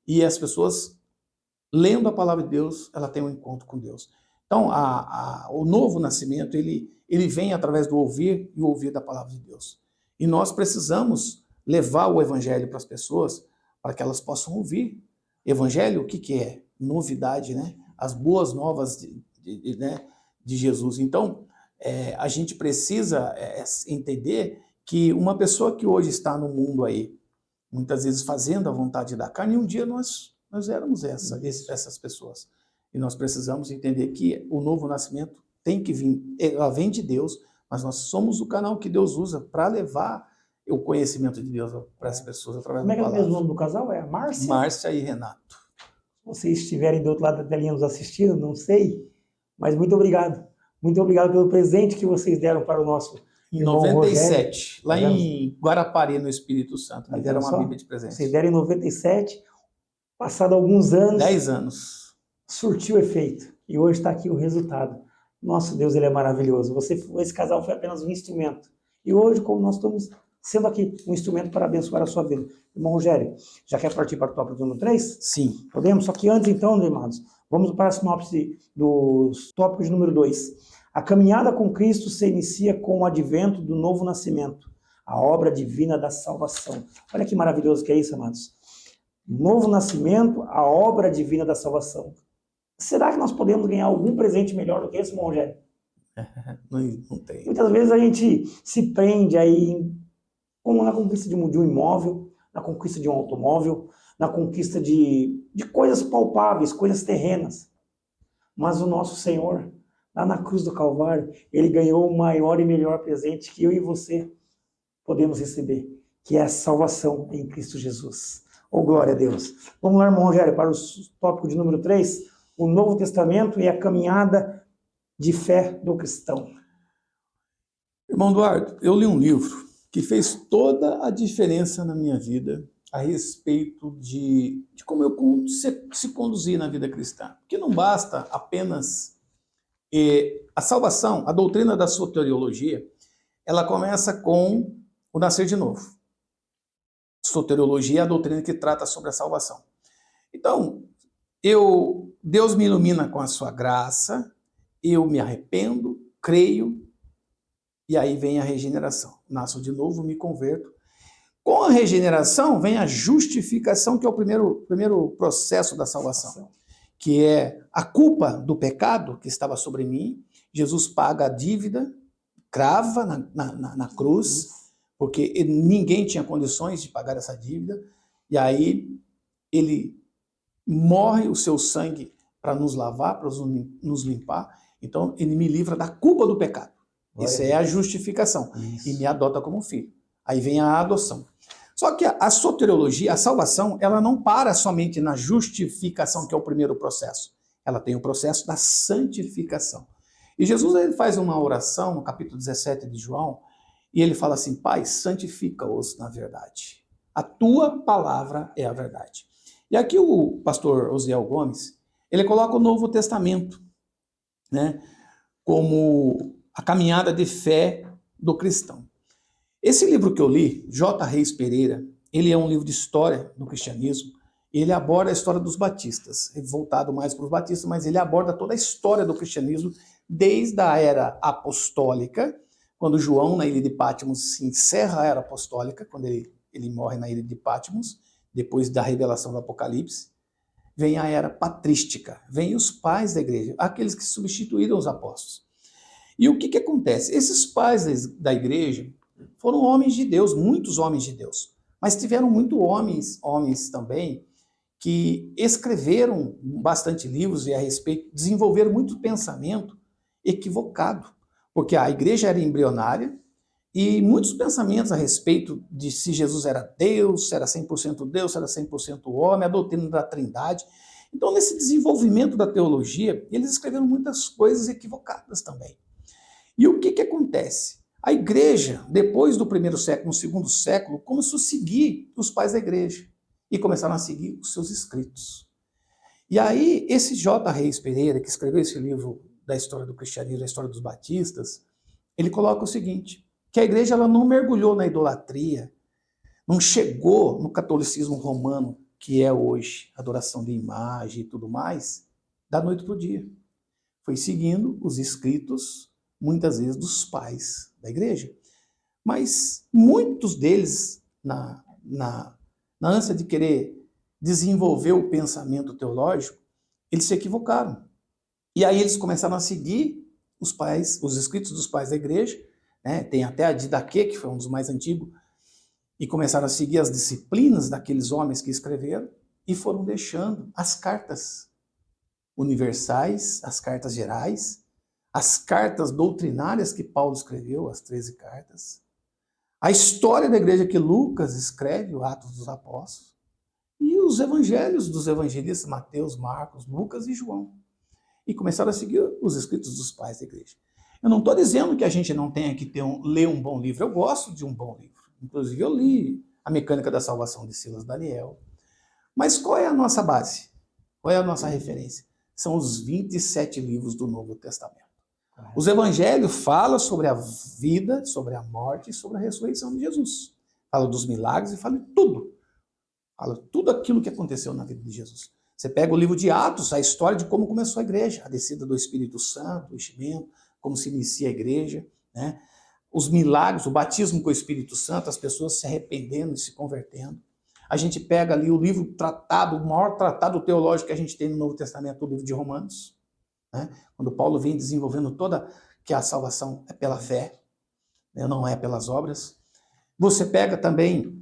e as pessoas, lendo a palavra de Deus, ela tem um encontro com Deus. Então, o novo nascimento, ele vem através do ouvir e o ouvir da palavra de Deus. E nós precisamos levar o evangelho para as pessoas, para que elas possam ouvir. Evangelho, o que é? Novidade, né? As boas novas de Jesus. Então, a gente precisa entender que uma pessoa que hoje está no mundo aí, muitas vezes fazendo a vontade da carne, e um dia nós éramos essas pessoas. E nós precisamos entender que o novo nascimento tem que vir, ela vem de Deus, mas nós somos o canal que Deus usa para levar o conhecimento de Deus para as pessoas através da palavra. Como é que é o mesmo nome do casal? É a Márcia? Márcia e Renato. Se vocês estiverem do outro lado da telinha nos assistindo, não sei, mas muito obrigado. Muito obrigado pelo presente que vocês deram para o nosso Em irmão 97, Rogério. lá em Guarapari, no Espírito Santo, me deram uma Bíblia de presente. Vocês deram em 97, passado alguns anos. 10 anos. Surtiu efeito. E hoje está aqui o resultado. Nosso Deus, ele é maravilhoso. Esse casal foi apenas um instrumento. E hoje, como nós estamos sendo aqui um instrumento para abençoar a sua vida. Irmão Rogério, já quer partir para o tópico número 3? Sim. Podemos? Só que antes, então, meus irmãos, vamos para a sinopse dos tópicos número 2. A caminhada com Cristo se inicia com o advento do novo nascimento, a obra divina da salvação. Olha que maravilhoso que é isso, amados. Novo nascimento, a obra divina da salvação. Será que nós podemos ganhar algum presente melhor do que esse, irmão Rogério? Não tem. Muitas vezes a gente se prende aí, como na conquista de um imóvel, na conquista de um automóvel, na conquista de coisas palpáveis, coisas terrenas. Mas o nosso Senhor, lá na cruz do Calvário, ele ganhou o maior e melhor presente que eu e você podemos receber, que é a salvação em Cristo Jesus. Oh, glória a Deus. Vamos lá, irmão Rogério, para o tópico de número 3, o Novo Testamento e a caminhada de fé do cristão. Irmão Eduardo, eu li um livro que fez toda a diferença na minha vida a respeito de como eu se conduzir na vida cristã. Porque não basta apenas a salvação, a doutrina da soteriologia, ela começa com o nascer de novo. Soteriologia é a doutrina que trata sobre a salvação. Então, Deus me ilumina com a sua graça, eu me arrependo, creio, e aí vem a regeneração. Nasço de novo, me converto. Com a regeneração vem a justificação, que é o primeiro processo da salvação, que é a culpa do pecado que estava sobre mim. Jesus paga a dívida, crava na cruz, porque ninguém tinha condições de pagar essa dívida, e aí ele morre, o seu sangue para nos lavar, para nos limpar. Então, ele me livra da culpa do pecado. Essa é a justificação. Isso. E me adota como filho. Aí vem a adoção. Só que a soteriologia, a salvação, ela não para somente na justificação, que é o primeiro processo. Ela tem o processo da santificação. E Jesus ele faz uma oração no capítulo 17 de João, e ele fala assim: Pai, santifica-os na verdade. A tua palavra é a verdade. E aqui o pastor Osiel Gomes, ele coloca o Novo Testamento, né, como a caminhada de fé do cristão. Esse livro que eu li, J. Reis Pereira, ele é um livro de história do cristianismo. Ele aborda a história dos batistas, voltado mais para os batistas, mas ele aborda toda a história do cristianismo desde a era apostólica, quando João, na ilha de Patmos, se encerra a era apostólica, quando ele morre na ilha de Patmos, depois da revelação do Apocalipse. Vem a era patrística, vem os pais da igreja, aqueles que substituíram os apóstolos. E o que acontece? Esses pais da igreja foram homens de Deus, muitos homens de Deus, mas tiveram muitos homens também que escreveram bastante livros a respeito, desenvolveram muito pensamento equivocado, porque a igreja era embrionária e muitos pensamentos a respeito de se Jesus era Deus, se era 100% Deus, se era 100% homem, a doutrina da Trindade. Então, nesse desenvolvimento da teologia, eles escreveram muitas coisas equivocadas também. E o que acontece? A igreja, depois do primeiro século, no segundo século, começou a seguir os pais da igreja e começaram a seguir os seus escritos. E aí, esse J. Reis Pereira, que escreveu esse livro da história do cristianismo, da história dos batistas, ele coloca o seguinte, que a igreja ela não mergulhou na idolatria, não chegou no catolicismo romano, que é hoje, adoração de imagem e tudo mais, da noite para o dia. Foi seguindo os escritos, muitas vezes, dos pais da igreja. Mas muitos deles, na ânsia de querer desenvolver o pensamento teológico, eles se equivocaram. E aí eles começaram a seguir os escritos dos pais da igreja, né? Tem até a Didaquê, que foi um dos mais antigos, e começaram a seguir as disciplinas daqueles homens que escreveram e foram deixando as cartas universais, as cartas gerais, as cartas doutrinárias que Paulo escreveu, as 13 cartas, a história da igreja que Lucas escreve, o Atos dos Apóstolos, e os evangelhos dos evangelistas Mateus, Marcos, Lucas e João. E começaram a seguir os escritos dos pais da igreja. Eu não estou dizendo que a gente não tenha que ler um bom livro. Eu gosto de um bom livro. Inclusive, eu li A Mecânica da Salvação de Silas Daniel. Mas qual é a nossa base? Qual é a nossa referência? São os 27 livros do Novo Testamento. Os evangelhos falam sobre a vida, sobre a morte e sobre a ressurreição de Jesus. Fala dos milagres e fala de tudo. Fala tudo aquilo que aconteceu na vida de Jesus. Você pega o livro de Atos, a história de como começou a igreja, a descida do Espírito Santo, o enchimento, como se inicia a igreja, né? Os milagres, o batismo com o Espírito Santo, as pessoas se arrependendo e se convertendo. A gente pega ali o livro tratado, o maior tratado teológico que a gente tem no Novo Testamento, o livro de Romanos, né? Quando Paulo vem desenvolvendo toda que a salvação é pela fé, né? Não é pelas obras. Você pega também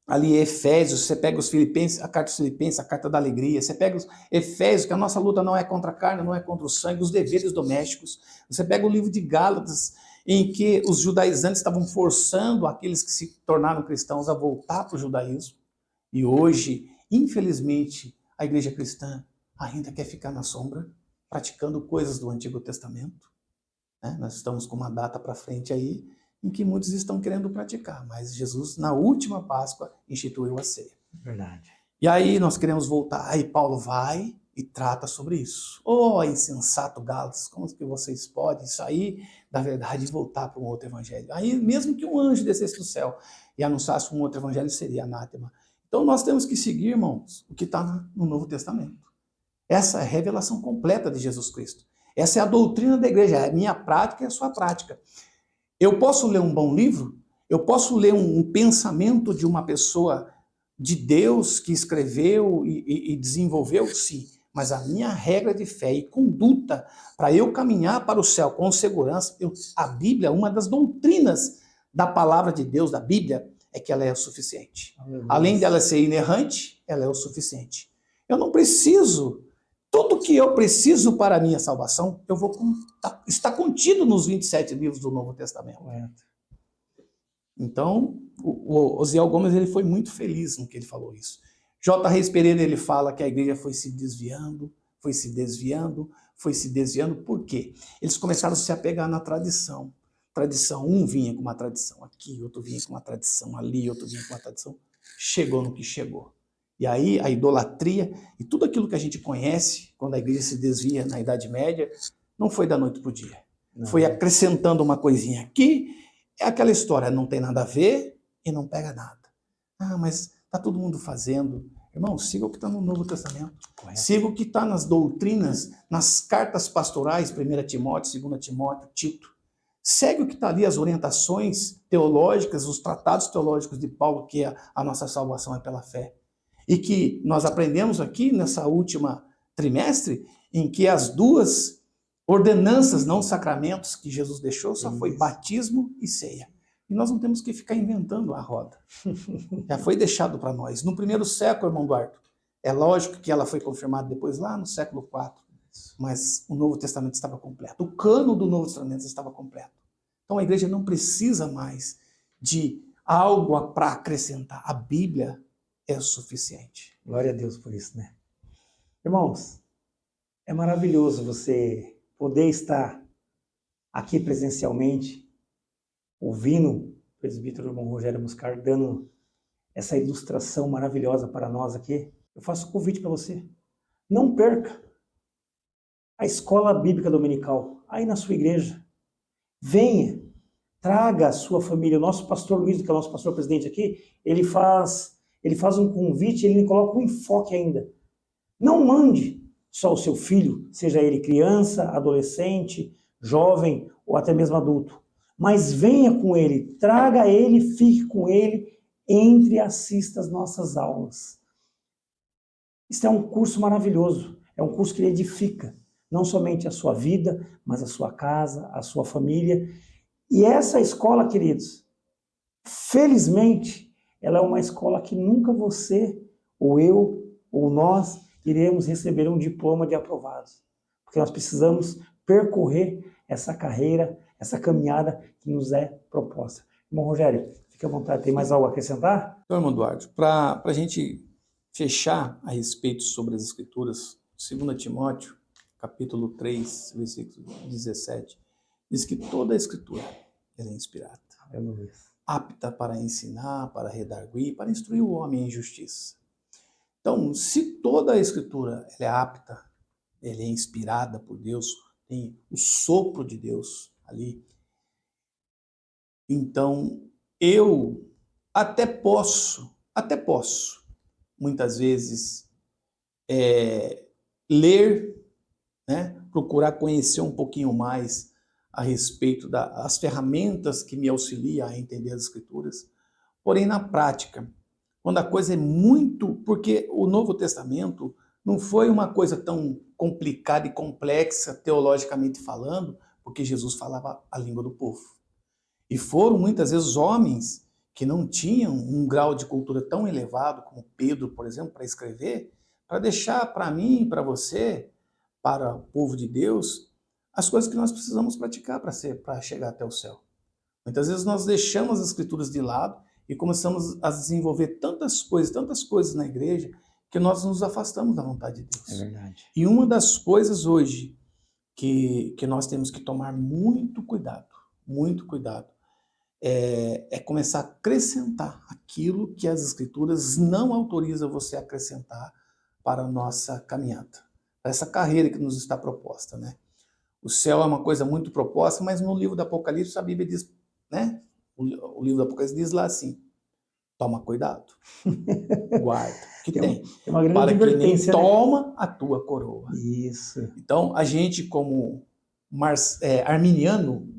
ali Efésios, você pega os Filipenses, a carta dos Filipenses, a carta da alegria, você pega os Efésios, que a nossa luta não é contra a carne, não é contra o sangue, os deveres domésticos. Você pega o livro de Gálatas, em que os judaizantes estavam forçando aqueles que se tornaram cristãos a voltar para o judaísmo. E hoje, infelizmente, a igreja cristã ainda quer ficar na sombra, praticando coisas do Antigo Testamento, né? Nós estamos com uma data para frente aí, em que muitos estão querendo praticar, mas Jesus, na última Páscoa, instituiu a ceia. Verdade. E aí nós queremos voltar, aí Paulo vai e trata sobre isso. Oh, insensato Gálatas, como que vocês podem sair da verdade e voltar para um outro evangelho? Aí mesmo que um anjo descesse do céu e anunciasse um outro evangelho, seria anátema. Então nós temos que seguir, irmãos, o que está no Novo Testamento. Essa é a revelação completa de Jesus Cristo. Essa é a doutrina da igreja, é a minha prática e a sua prática. Eu posso ler um bom livro? Eu posso ler um pensamento de uma pessoa de Deus que escreveu e desenvolveu? Sim. Mas a minha regra de fé e conduta para eu caminhar para o céu com segurança, a Bíblia, uma das doutrinas da palavra de Deus, da Bíblia, é que ela é o suficiente. Além de ela ser inerrante, ela é o suficiente. Eu não preciso... Tudo que eu preciso para a minha salvação, está contido nos 27 livros do Novo Testamento. Então, o Osiel Gomes ele foi muito feliz no que ele falou isso. J. Reis Pereira ele fala que a igreja foi se desviando. Por quê? Eles começaram a se apegar na tradição. Um vinha com uma tradição aqui, outro vinha com uma tradição ali, outro vinha com uma tradição. Chegou no que chegou. E aí a idolatria e tudo aquilo que a gente conhece, quando a igreja se desvia na Idade Média, não foi da noite para o dia. Não. Foi acrescentando uma coisinha aqui, é aquela história, não tem nada a ver e não pega nada. Ah, mas está todo mundo fazendo. Irmão, siga o que está no Novo Testamento. Correto. Siga o que está nas doutrinas, nas cartas pastorais, 1 Timóteo, 2 Timóteo, Tito. Segue o que está ali, as orientações teológicas, os tratados teológicos de Paulo, que a nossa salvação é pela fé. E que nós aprendemos aqui nessa última trimestre, em que as duas ordenanças, não sacramentos, que Jesus deixou, só foi batismo e ceia. E nós não temos que ficar inventando a roda. Já foi deixado para nós. No primeiro século, irmão Duarte, é lógico que ela foi confirmada depois lá no século IV, mas o Novo Testamento estava completo. O cano do Novo Testamento estava completo. Então a igreja não precisa mais de algo para acrescentar. A Bíblia é o suficiente. Glória a Deus por isso, né? Irmãos, é maravilhoso você poder estar aqui presencialmente, ouvindo o presbítero irmão Rogério Muscar dando essa ilustração maravilhosa para nós aqui. Eu faço um convite para você. Não perca a escola bíblica dominical aí na sua igreja. Venha, traga a sua família. O nosso pastor Luiz, que é o nosso pastor presidente aqui, ele faz ele faz um convite, ele coloca um enfoque ainda. Não mande só o seu filho, seja ele criança, adolescente, jovem ou até mesmo adulto, mas venha com ele, traga ele, fique com ele, entre e assista as nossas aulas. Isso é um curso maravilhoso, é um curso que edifica, não somente a sua vida, mas a sua casa, a sua família. E essa escola, queridos, felizmente, ela é uma escola que nunca você, ou eu, ou nós, iremos receber um diploma de aprovados. Porque nós precisamos percorrer essa carreira, essa caminhada que nos é proposta. Irmão Rogério, fique à vontade, tem mais algo a acrescentar? Então, irmão Eduardo, para a gente fechar a respeito sobre as Escrituras, 2 Timóteo, capítulo 3, versículo 17, diz que toda a Escritura ela é inspirada, apta para ensinar, para redarguir, para instruir o homem em justiça. Então, se toda a Escritura ela é apta, ela é inspirada por Deus, tem o sopro de Deus ali, então eu até posso, muitas vezes, ler, né, procurar conhecer um pouquinho mais a respeito das ferramentas que me auxiliam a entender as Escrituras. Porém, na prática, quando a coisa é muito... Porque o Novo Testamento não foi uma coisa tão complicada e complexa, teologicamente falando, porque Jesus falava a língua do povo. E foram, muitas vezes, homens que não tinham um grau de cultura tão elevado como Pedro, por exemplo, para escrever, para deixar para mim, para você, para o povo de Deus, as coisas que nós precisamos praticar para chegar até o céu. Muitas vezes nós deixamos as Escrituras de lado e começamos a desenvolver tantas coisas na igreja, que nós nos afastamos da vontade de Deus. É verdade. E uma das coisas hoje que nós temos que tomar muito cuidado, é começar a acrescentar aquilo que as Escrituras não autorizam você a acrescentar para a nossa caminhada, para essa carreira que nos está proposta, né? O céu é uma coisa muito proposta, mas no livro do Apocalipse a Bíblia diz, né? O livro do Apocalipse diz lá assim, toma cuidado, guarda, que tem uma grande para que nem advertência, né? toma a tua coroa. Isso. Então, a gente como arminiano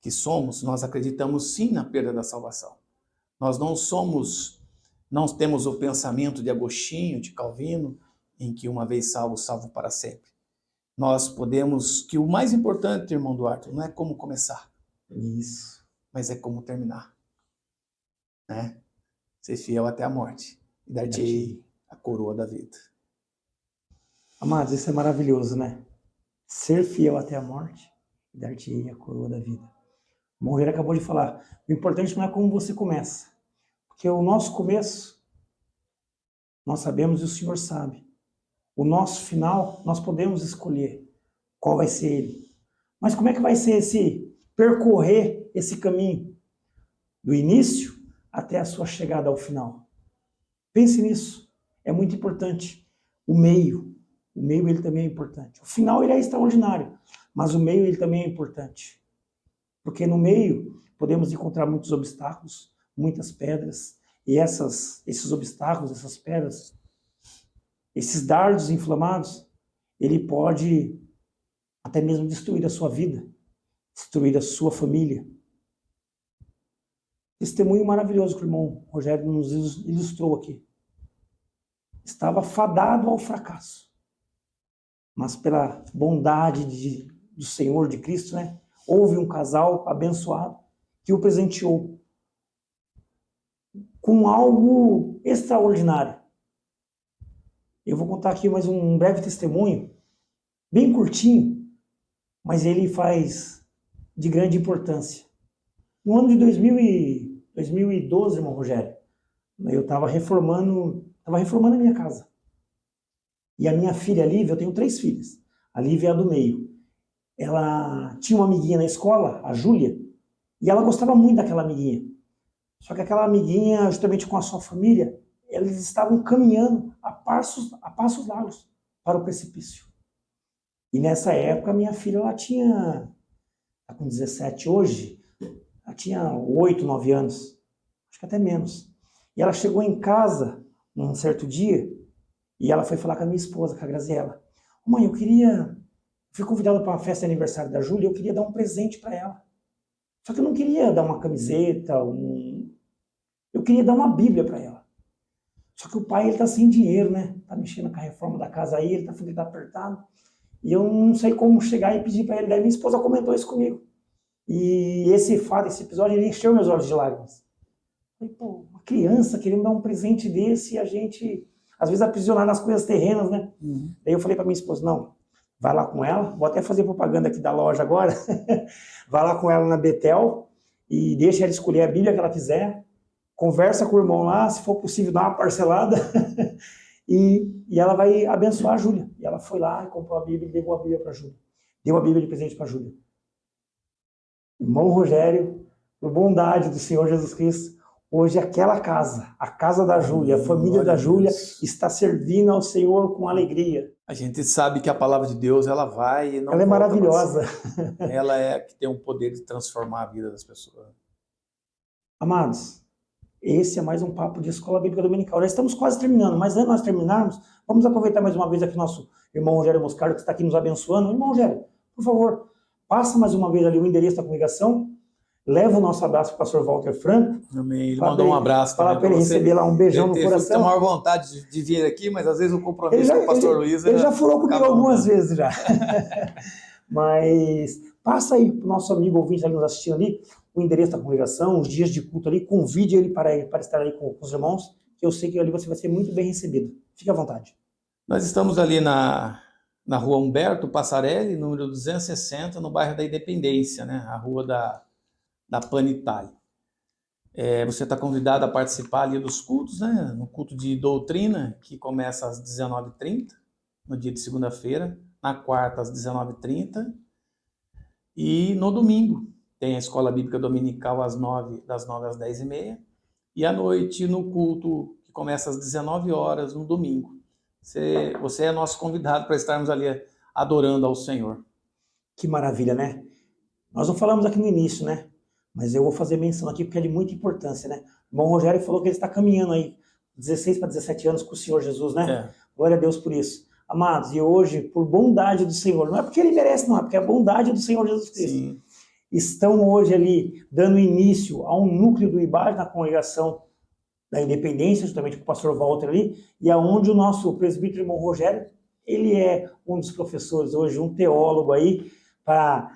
que somos, nós acreditamos sim na perda da salvação. Nós não temos o pensamento de Agostinho, de Calvino, em que uma vez salvo, salvo para sempre. Nós podemos, que o mais importante, irmão Duarte, não é como começar. Isso. Mas é como terminar. Né? Ser fiel até a morte. E dar-te a coroa da vida. Amados, isso é maravilhoso, né? Ser fiel até a morte e dar-te a coroa da vida. O Morreira acabou de falar. O importante não é como você começa. Porque o nosso começo, nós sabemos e o Senhor sabe. O nosso final, nós podemos escolher qual vai ser ele. Mas como é que vai ser percorrer esse caminho? Do início até a sua chegada ao final. Pense nisso. É muito importante. O meio ele também é importante. O final ele é extraordinário, mas o meio ele também é importante. Porque no meio podemos encontrar muitos obstáculos, muitas pedras, e esses obstáculos, essas pedras, esses dardos inflamados, ele pode até mesmo destruir a sua vida, destruir a sua família. Testemunho maravilhoso que o irmão Rogério nos ilustrou aqui. Estava fadado ao fracasso, mas pela bondade do Senhor, de Cristo, né? Houve um casal abençoado que o presenteou com algo extraordinário. Eu vou contar aqui mais um breve testemunho, bem curtinho, mas ele faz de grande importância. No ano de 2012, irmão Rogério, eu estava reformando a minha casa. E a minha filha, a Lívia, eu tenho 3 filhas. A Lívia é a do meio. Ela tinha uma amiguinha na escola, a Júlia, e ela gostava muito daquela amiguinha. Só que aquela amiguinha, justamente com a sua família, eles estavam caminhando a passos largos para o precipício. E nessa época, minha filha, ela tinha, está com 17 hoje, ela tinha 8, 9 anos, acho que até menos. E ela chegou em casa num certo dia e ela foi falar com a minha esposa, com a Graziela. Mãe, fui convidada para uma festa de aniversário da Júlia, eu queria dar um presente para ela. Só que eu não queria dar uma camiseta, eu queria dar uma Bíblia para ela. Só que o pai, ele tá sem dinheiro, né? Tá mexendo com a reforma da casa aí, ele tá apertado. E eu não sei como chegar e pedir para ele. Daí minha esposa comentou isso comigo. E esse episódio, ele encheu meus olhos de lágrimas. Falei, pô, uma criança querendo dar um presente desse e a gente, às vezes, aprisionar nas coisas terrenas, né? Daí eu falei para minha esposa, não, vai lá com ela, vou até fazer propaganda aqui da loja agora, vai lá com ela na Betel e deixa ela escolher a Bíblia que ela quiser, conversa com o irmão lá, se for possível, dá uma parcelada, e ela vai abençoar a Júlia. E ela foi lá e comprou a Bíblia e levou a Bíblia para a Júlia. Deu a Bíblia de presente para a Júlia. Irmão Rogério, por bondade do Senhor Jesus Cristo, hoje aquela casa, a casa da Júlia, a família da Júlia, está servindo ao Senhor com alegria. A gente sabe que a palavra de Deus, ela vai e não ela é maravilhosa. Ela é a que tem o poder de transformar a vida das pessoas. Amados, esse é mais um papo de Escola Bíblica Dominical. Já estamos quase terminando, mas antes de nós terminarmos, vamos aproveitar mais uma vez aqui nosso irmão Rogério Moscardo, que está aqui nos abençoando. Irmão Rogério, por favor, passa mais uma vez ali o endereço da congregação, leva o nosso abraço para o pastor Walter Franco. Amém. Ele mandou um abraço. Fala para ele receber lá um beijão no coração. Eu tenho maior vontade de vir aqui, mas às vezes o compromisso com o pastor Luiz... Ele já furou comigo algumas vezes já. Mas passa aí para o nosso amigo ouvinte ali nos assistindo ali, o endereço da congregação, os dias de culto ali, convide ele para estar ali com os irmãos, que eu sei que ali você vai ser muito bem recebido. Fique à vontade. Nós estamos ali na rua Humberto Passarelli, número 260, no bairro da Independência, né? A rua da Panitale. Você está convidado a participar ali dos cultos, né? No culto de doutrina, que começa às 19h30, no dia de segunda-feira, na quarta às 19h30, e no domingo tem a Escola Bíblica Dominical das 9 às 10h30, e à noite no culto que começa às 19 horas no domingo. Você é nosso convidado para estarmos ali adorando ao Senhor. Que maravilha, né? Nós não falamos aqui no início, né? Mas eu vou fazer menção aqui porque é de muita importância, né? O irmão Rogério falou que ele está caminhando aí 16 para 17 anos com o Senhor Jesus, né? Glória a Deus por isso. Amados, e hoje, por bondade do Senhor, não é porque ele merece, não, é porque é a bondade do Senhor Jesus Cristo. Sim. Estão hoje ali dando início a um núcleo do IBAR na congregação da Independência, justamente com o pastor Walter ali, e aonde o nosso presbítero irmão Rogério, ele é um dos professores hoje, um teólogo aí, para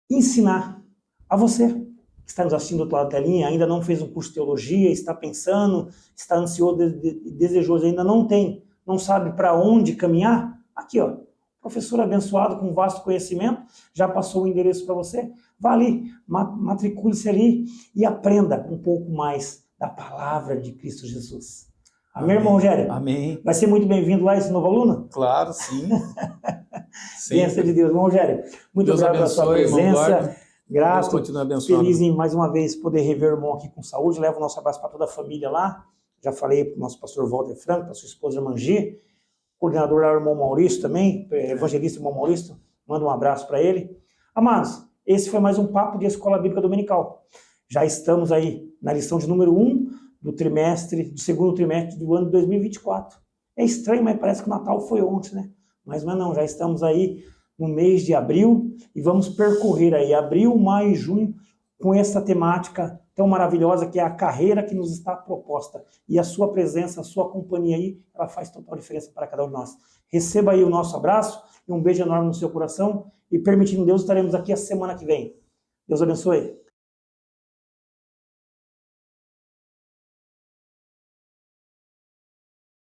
ensinar a você que está nos assistindo do outro lado da telinha, ainda não fez um curso de teologia, está pensando, está ansioso e desejoso, ainda não sabe para onde caminhar, aqui ó, professor abençoado com vasto conhecimento, já passou o endereço para você, vá ali, matricule-se ali e aprenda um pouco mais da palavra de Cristo Jesus. Amém, irmão Rogério? Amém. Vai ser muito bem-vindo lá esse novo aluno? Claro, sim. Bênção de Deus, irmão Rogério. Muito obrigado pela sua presença. Grato, feliz em mais uma vez poder rever o irmão aqui com saúde. Levo o nosso abraço para toda a família lá. Já falei para o nosso pastor Walter Franco, para sua esposa irmã G, coordenador lá, o irmão Maurício também, evangelista irmão Maurício, manda um abraço para ele. Amados, esse foi mais um papo de Escola Bíblica Dominical. Já estamos aí na lição de número 1 do segundo trimestre do ano de 2024. É estranho, mas parece que o Natal foi ontem, né? Mas não, já estamos aí no mês de abril e vamos percorrer aí abril, maio e junho com essa temática tão maravilhosa que é a carreira que nos está proposta. E a sua presença, a sua companhia aí, ela faz total diferença para cada um de nós. Receba aí o nosso abraço e um beijo enorme no seu coração e permitindo Deus, estaremos aqui a semana que vem. Deus abençoe.